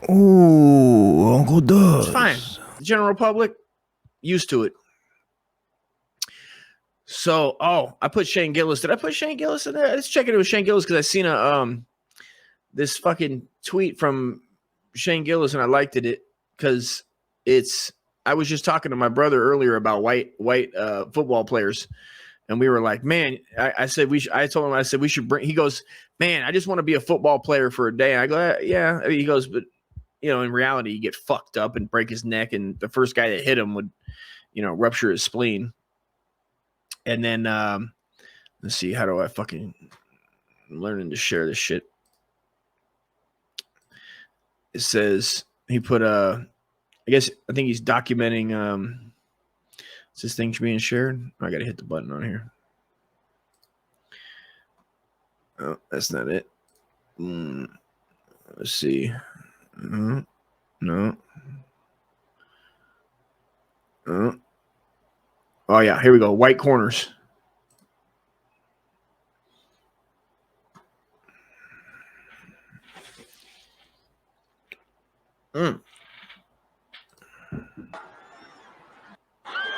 Ooh, Uncle Doug. It's fine. The general public, used to it. So, I put Shane Gillis. Did I put Shane Gillis in there? Let's check it with Shane Gillis because I seen this fucking tweet from Shane Gillis and I liked it because I was just talking to my brother earlier about white football players. And we were like, man, I said I told him, I said we should bring. He goes, man, I just want to be a football player for a day. And I go, yeah. He goes, but in reality, you get fucked up and break his neck, and the first guy that hit him would, rupture his spleen. And then let's see, how do I I'm learning to share this shit. It says he put I think he's documenting. Is this thing being shared? I got to hit the button on here. Oh, that's not it. Let's see. No. Oh, yeah. Here we go. White corners.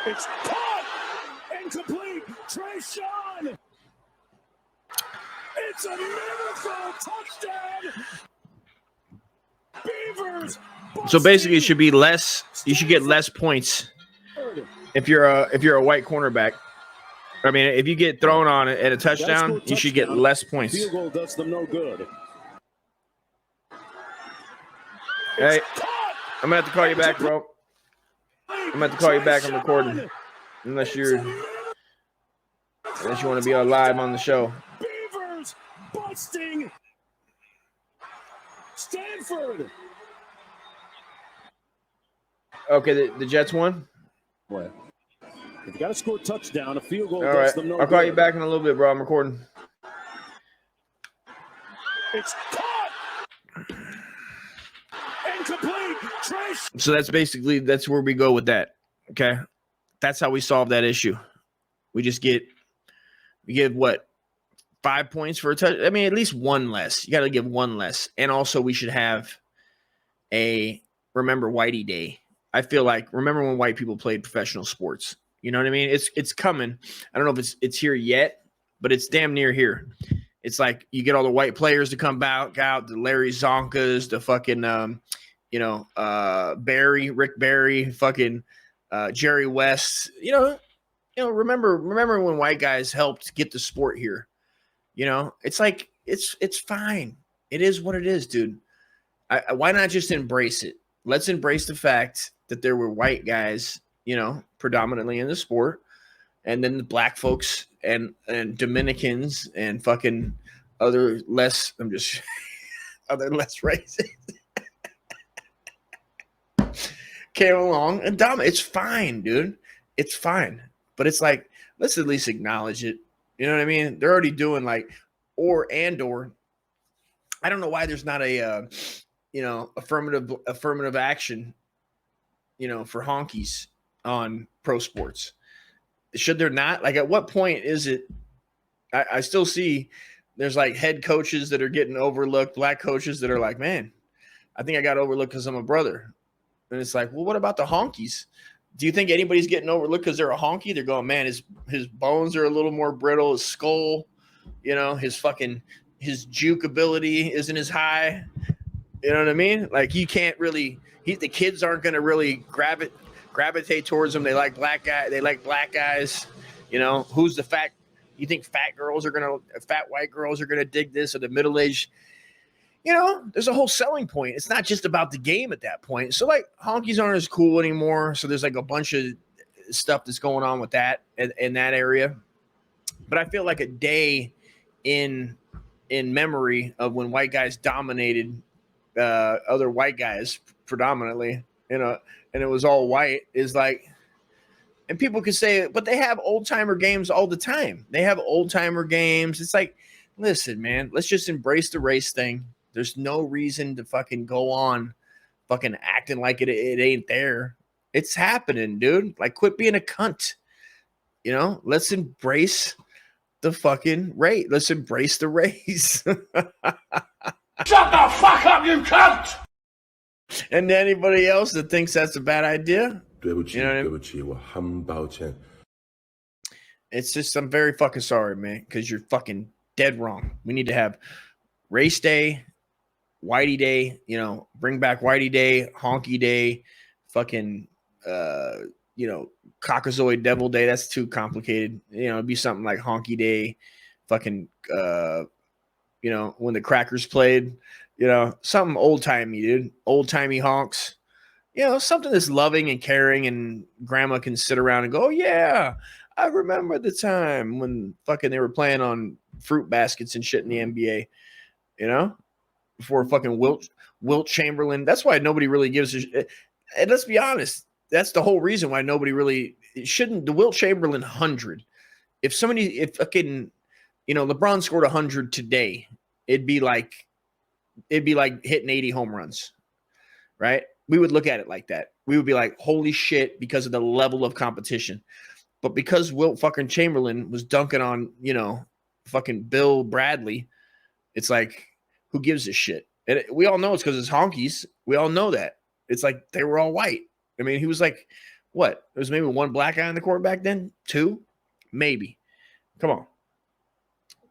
It's caught! Incomplete! Trayshawn! It's a miracle touchdown! Beavers! So basically, it should be less. You should get less points if you're a white cornerback. I mean, if you get thrown on at a touchdown, you should get less points. Field goal does them no good. Hey, I'm gonna have to call you back, bro. I'm gonna have to call you back. I'm recording, unless you want to be on live on the show. Beavers busting Stanford. Okay, the Jets won. What? If you got to score a touchdown, a field goal All does right, them no I'll call good. you back in a little bit, bro. I'm recording. It's caught. Incomplete. Trace. So that's where we go with that. Okay, that's how we solve that issue. We give what, 5 points for a touch? I mean, at least one less. You got to give one less, and also we should have a Remember Whitey Day. I feel like remember when white people played professional sports. You know what I mean? It's coming. I don't know if it's here yet, but it's damn near here. It's like you get all the white players to come back out, the Larry Zonkas, the fucking Rick Barry, fucking Jerry West. Remember when white guys helped get the sport here. It's like it's fine. It is what it is, dude. Why not just embrace it? Let's embrace the fact that there were white guys, predominantly in the sport, and then the black folks and Dominicans and fucking other less races came along and dominated. It's fine, dude. It's fine. But it's like, let's at least acknowledge it. You know what I mean? They're already doing like, or I don't know why there's not a, affirmative action, for honkies on pro sports. Should there not? Like, at what point is it? I still see there's like head coaches that are getting overlooked, black coaches that are like, man, I think I got overlooked because I'm a brother. And it's like, well, what about the honkies? Do you think anybody's getting overlooked because they're a honky? They're going, man, his bones are a little more brittle, his skull, his juke ability isn't as high. You know what I mean? Like, you can't really the kids aren't going to really gravitate towards him. They like black guys. They like black guys. Who's the fat? You think fat white girls are going to dig this, or the middle-aged? There's a whole selling point. It's not just about the game at that point. So, like, honkies aren't as cool anymore. So there's like a bunch of stuff that's going on with that in that area. But I feel like a day in memory of when white guys dominated other white guys predominantly, and it was all white, is like, and people could say, but they have old timer games all the time. They have old timer games. It's like, listen, man, let's just embrace the race thing. There's no reason to fucking go on fucking acting like it ain't there. It's happening, dude. Like, quit being a cunt. Let's embrace the fucking race. Let's embrace the race. Shut the fuck up, you cunt! And anybody else that thinks that's a bad idea, 对不起， You know what I mean? 对不起，我很抱歉。 it's just I'm very fucking sorry, man, because you're fucking dead wrong. We need to have race day, Whitey Day, bring back Whitey Day, Honky Day, fucking Caucasoid Devil Day. That's too complicated. It'd be something like Honky Day, fucking when the Crackers played, something old timey, dude. Old timey honks. Something that's loving and caring, and grandma can sit around and go, oh, yeah, I remember the time when fucking they were playing on fruit baskets and shit in the NBA, before fucking Wilt Chamberlain. That's why nobody really gives a shit. And let's be honest, that's the whole reason why nobody really shouldn't. The Wilt Chamberlain 100. If fucking, LeBron scored 100 today, it'd be like hitting 80 home runs, right? We would look at it like that. We would be like, holy shit, because of the level of competition. But because Wilt fucking Chamberlain was dunking on, fucking Bill Bradley, it's like, who gives a shit? And we all know it's because it's honkies. We all know that. It's like they were all white. I mean, he was like, what? There was maybe one black guy on the court back then? 2? Maybe. Come on.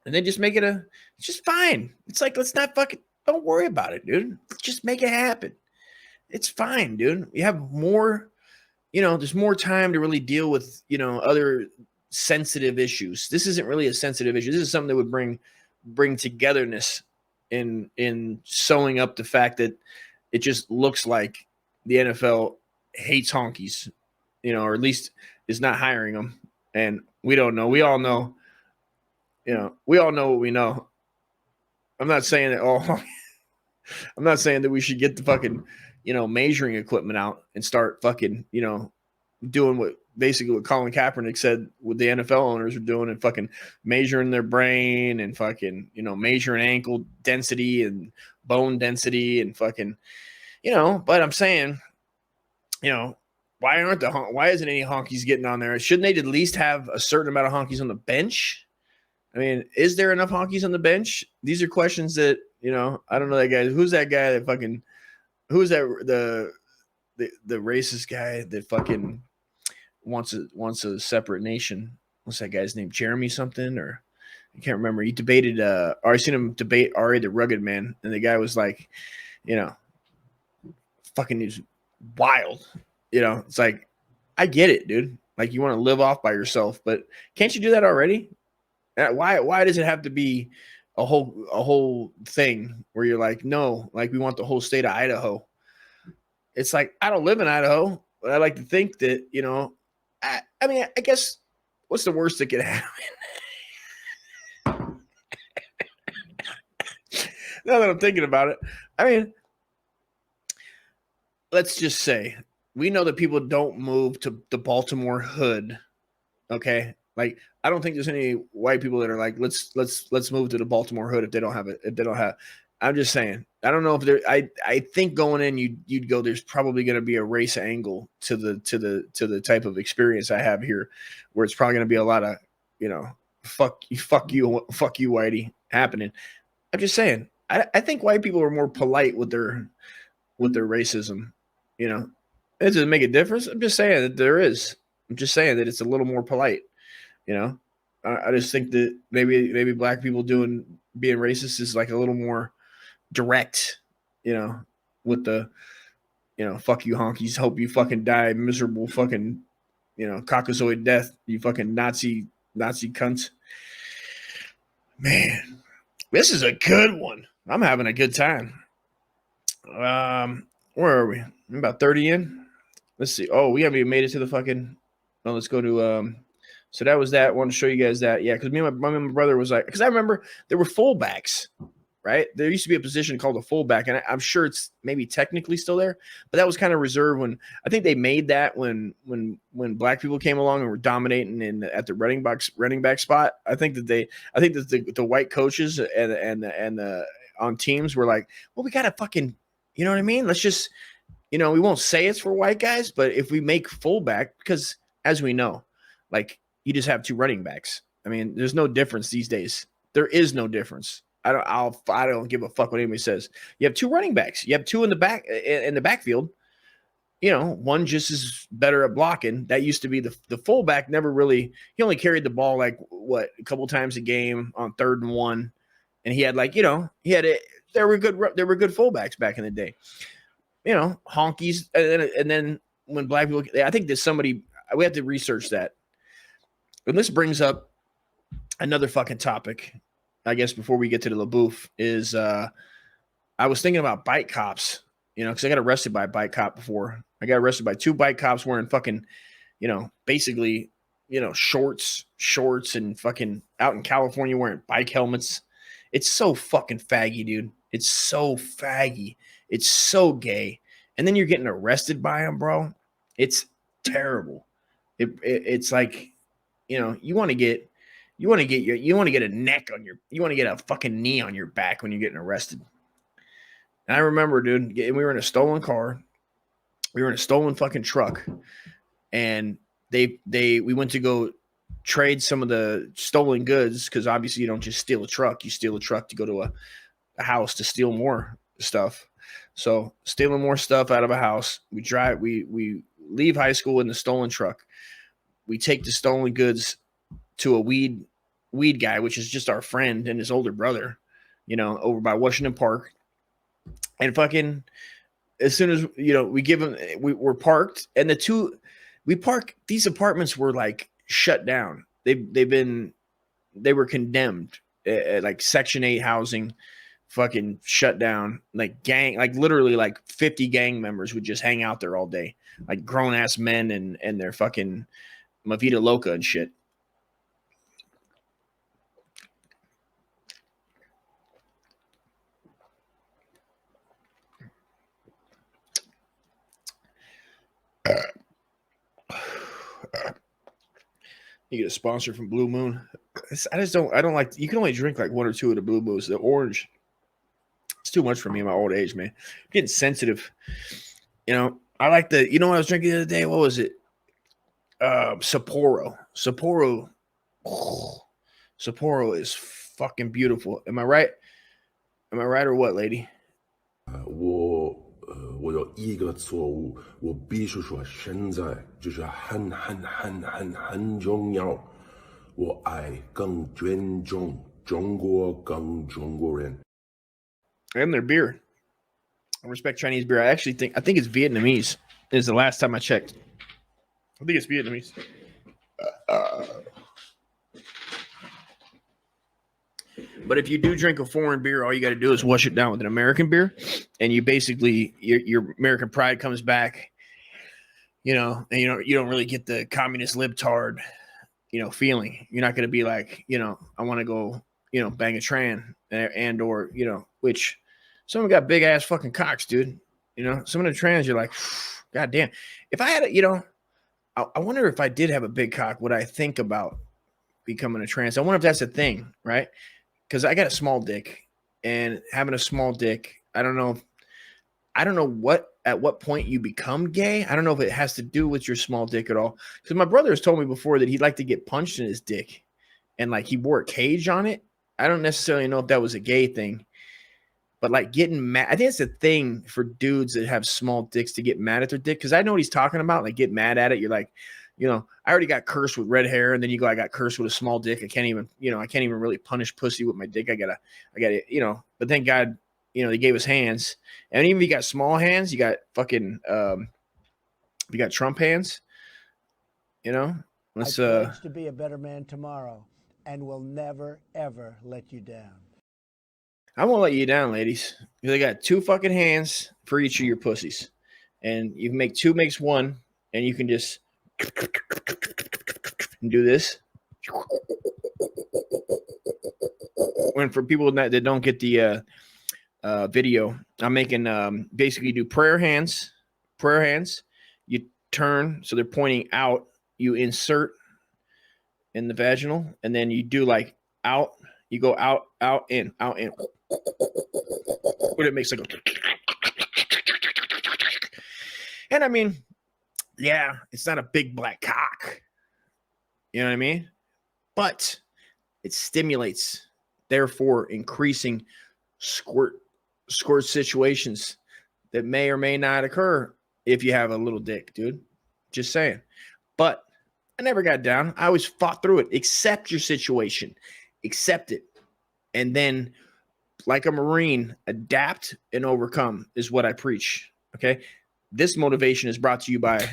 And then just make it it's just fine. It's like, let's not fucking, don't worry about it, dude. Just make it happen. It's fine, dude. You have more, there's more time to really deal with, other sensitive issues. This isn't really a sensitive issue. This is something that would bring togetherness in sewing up the fact that it just looks like the NFL hates honkies, or at least is not hiring them. And we don't know. We all know, we all know what we know. I'm not saying that, I'm not saying that we should get the fucking, measuring equipment out and start fucking, doing what Colin Kaepernick said what the NFL owners are doing, and fucking measuring their brain and fucking, measuring ankle density and bone density and fucking, but I'm saying, why isn't any honkies getting on there? Shouldn't they at least have a certain amount of honkies on the bench? I mean, is there enough honkies on the bench? These are questions that, I don't know that guy. Who's that guy that fucking, who's that, the racist guy that fucking wants a separate nation? What's that guy's name? Jeremy something, or I can't remember. He debated, or I seen him debate Ari the Rugged Man, and the guy was like, fucking is wild. It's like, I get it, dude. Like, you want to live off by yourself, but can't you do that already? Why does it have to be a whole thing where you're like, no, like we want the whole state of Idaho? It's like, I don't live in Idaho, but I like to think that, I mean, I guess what's the worst that could happen? Now that I'm thinking about it, I mean, let's just say we know that people don't move to the Baltimore hood. Okay. Like, I don't think there's any white people that are like, let's move to the Baltimore hood if they don't have it. If they don't have, I'm just saying, I don't know if there, I think going in, you'd go, there's probably going to be a race angle to the type of experience I have here, where it's probably going to be a lot of, fuck you, Whitey happening. I'm just saying, I think white people are more polite with their racism. It doesn't make a difference. I'm just saying that there is. I'm just saying that it's a little more polite. I just think that maybe black people being racist is like a little more direct, with the, fuck you honkies, hope you fucking die miserable fucking, Caucasoid death, you fucking Nazi cunt. Man, this is a good one. I'm having a good time. Where are we? I'm about 30 in. Let's see. Oh, we haven't even made it to the fucking. Oh, let's go to So that was that. I wanted to show you guys that. Yeah, because me and my brother was like, because I remember there were fullbacks, right? There used to be a position called a fullback, and I'm sure it's maybe technically still there, but that was kind of reserved when I think they made that when black people came along and were dominating at the running back spot. I think that the white coaches and on teams were like, well, we gotta fucking, you know what I mean? Let's just, we won't say it's for white guys, but if we make fullback, because as we know, like, you just have 2 running backs. I mean, there's no difference these days. There is no difference. I don't give a fuck what anybody says. You have two running backs. You have two in the backfield. You know, one just is better at blocking. That used to be the fullback. Never really. He only carried the ball like a couple times a game on 3rd and 1, and he had there were good fullbacks back in the day. You know, honkies, and then when black people, I think there's somebody we have to research that. And this brings up another fucking topic, I guess, before we get to the LaBouffe, is I was thinking about bike cops, you know, because I got arrested by a bike cop before. I got arrested by 2 bike cops wearing fucking, you know, basically, you know, shorts, and fucking out in California wearing bike helmets. It's so fucking faggy, dude. It's so faggy. It's so gay. And then you're getting arrested by them, bro. It's terrible. It's like, you know, you want to get a neck on your, you want to get a fucking knee on your back when you're getting arrested. And I remember, dude, we were in a stolen car. We were in a stolen fucking truck, and we went to go trade some of the stolen goods, because obviously you don't just steal a truck. You steal a truck to go to a house to steal more stuff. So stealing more stuff out of a house. We leave high school in the stolen truck. We take the stolen goods to a weed guy, which is just our friend and his older brother, you know, over by Washington Park. And fucking, as soon as, you know, we give them, we're parked, and these apartments were like shut down. They were condemned, like Section 8 housing, fucking shut down. Like literally like 50 gang members would just hang out there all day, like grown ass men and their fucking Mavita Loca and shit. You get a sponsor from Blue Moon. I don't like, you can only drink like 1 or 2 of the Blue Moons. The orange, it's too much for me in my old age, man. I'm getting sensitive. You know, I like you know what I was drinking the other day? What was it? Sapporo. Sapporo is fucking beautiful. Am I right? Am I right or what, lady? 我有一个错误，我必须说，现在就是很重要。我爱更尊重中国，更中国人。 And their beer. I respect Chinese beer. I think it's Vietnamese. Is the last time I checked. I think it's Vietnamese. But if you do drink a foreign beer, all you got to do is wash it down with an American beer, and you basically your American pride comes back. You know, and you don't really get the communist libtard, you know, feeling. You're not going to be like, you know, I want to go, you know, bang a tran or, you know, which some of them got big ass fucking cocks, dude. You know, some of the trans, you're like, God damn. If I had a, you know, I wonder if I did have a big cock, would I think about becoming a trans? I wonder if that's a thing, right? Because I got a small dick, and having a small dick, I don't know at what point you become gay. I don't know if it has to do with your small dick at all. Because my brother has told me before that he'd like to get punched in his dick, and like he wore a cage on it. I don't necessarily know if that was a gay thing, but like getting mad, I think it's a thing for dudes that have small dicks to get mad at their dick. Because I know what he's talking about. Like, get mad at it. You're like, you know, I already got cursed with red hair, and then you go, I got cursed with a small dick. I can't even really punish pussy with my dick. I gotta, you know, but thank God, you know, they gave us hands. And even if you got small hands, you got fucking, you got Trump hands, you know, let's, I pledge to be a better man tomorrow and will never, ever let you down. I won't let you down, ladies. They got 2 fucking hands for each of your pussies, and you can make 2 makes 1, and you can just do this. When for people that don't get the video, I'm making basically do prayer hands. You turn so they're pointing out. You insert in the vaginal, and then you do like out. You go out, in, out, in. But it makes like a. And I mean, yeah, it's not a big black cock. You know what I mean? But it stimulates therefore increasing squirt situations that may or may not occur if you have a little dick, dude. Just saying. But I never got down. I always fought through it. Accept your situation. Accept it. And then, like a Marine, adapt and overcome is what I preach. Okay? This motivation is brought to you by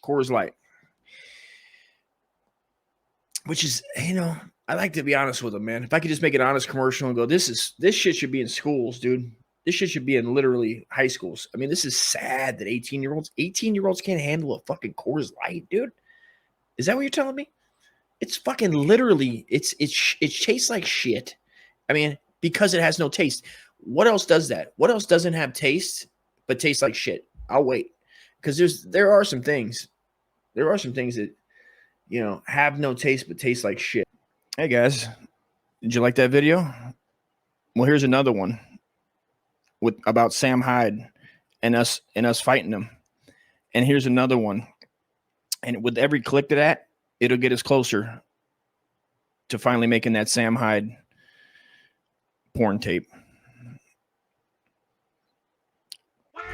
Coors Light. Which is, I like to be honest with them, man. If I could just make an honest commercial and go, this shit should be in schools, dude. This shit should be in literally high schools. I mean, this is sad that 18-year-olds can't handle a fucking Coors Light, dude. Is that what you're telling me? It's fucking literally, it tastes like shit. I mean, because it has no taste. What else does that? What else doesn't have taste but tastes like shit? I'll wait. Because there are some things that, have no taste but taste like shit. Hey guys, did you like that video? Well, here's another one about Sam Hyde and us fighting him. And here's another one. And with every click to that, it'll get us closer to finally making that Sam Hyde porn tape.